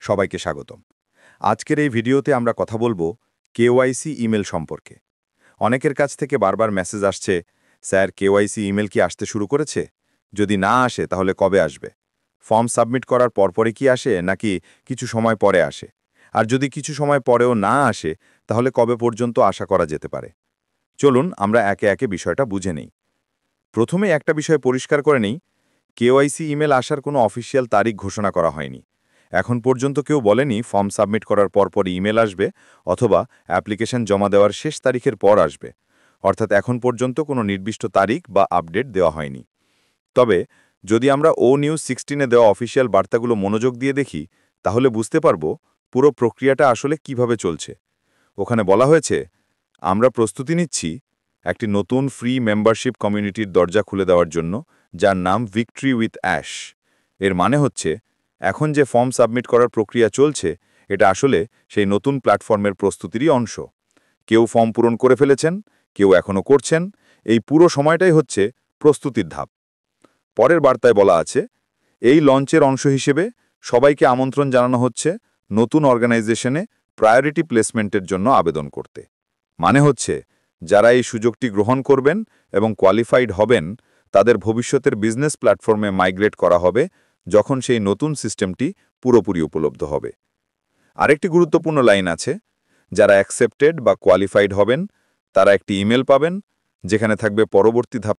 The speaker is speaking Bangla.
সবাইকে স্বাগতম। আজকের এই ভিডিওতে আমরা কথা বলবো কেওয়াইসি ইমেল সম্পর্কে। অনেকের কাছ থেকে বারবার মেসেজ আসছে, স্যার কেওয়াইসি ইমেল কি আসতে শুরু করেছে? যদি না আসে তাহলে কবে আসবে? ফর্ম সাবমিট করার পরপরই কি আসে নাকি কিছু সময় পরে আসে? আর যদি কিছু সময় পরেও না আসে তাহলে কবে পর্যন্ত আশা করা যেতে পারে? চলুন আমরা একে একে বিষয়টা বুঝে নেই। প্রথমে একটা বিষয় পরিষ্কার করে নেই, কেওয়াইসি ইমেল আসার কোনো অফিসিয়াল তারিখ ঘোষণা করা হয়নি। এখন পর্যন্ত কেউ বলেনি ফর্ম সাবমিট করার পরপরই ইমেল আসবে অথবা অ্যাপ্লিকেশন জমা দেওয়ার শেষ তারিখের পর আসবে। অর্থাৎ এখন পর্যন্ত কোনো নির্দিষ্ট তারিখ বা আপডেট দেওয়া হয়নি। তবে যদি আমরা নিউজ 16-এ দেওয়া অফিসিয়াল বার্তাগুলো মনোযোগ দিয়ে দেখি, তাহলে বুঝতে পারব পুরো প্রক্রিয়াটা আসলে কিভাবে চলছে। ওখানে বলা হয়েছে, আমরা প্রস্তুতি নিচ্ছি একটি নতুন ফ্রি মেম্বারশিপ কমিউনিটির দরজা খুলে দেওয়ার জন্য, যার নাম ভিক্টরি উইথ অ্যাশ। এর মানে হচ্ছে, এখন যে ফর্ম সাবমিট করার প্রক্রিয়া চলছে, এটা আসলে সেই নতুন প্ল্যাটফর্মের প্রস্তুতিরই অংশ। কেউ ফর্ম পূরণ করে ফেলেছেন, কেউ এখনও করছেন। এই পুরো সময়টাই হচ্ছে প্রস্তুতির ধাপ। পরের বার্তায় বলা আছে, এই লঞ্চের অংশ হিসেবে সবাইকে আমন্ত্রণ জানানো হচ্ছে নতুন অর্গানাইজেশনে প্রায়োরিটি প্লেসমেন্টের জন্য আবেদন করতে। মানে হচ্ছে, যারা এই সুযোগটি গ্রহণ করবেন এবং কোয়ালিফাইড হবেন, তাদের ভবিষ্যতের বিজনেস প্ল্যাটফর্মে মাইগ্রেট করা হবে যখন সেই নতুন সিস্টেমটি পুরোপুরি উপলব্ধ হবে। আরেকটি গুরুত্বপূর্ণ লাইন আছে, যারা অ্যাকসেপ্টেড বা কোয়ালিফাইড হবেন তারা একটি ইমেল পাবেন যেখানে থাকবে পরবর্তী ধাপ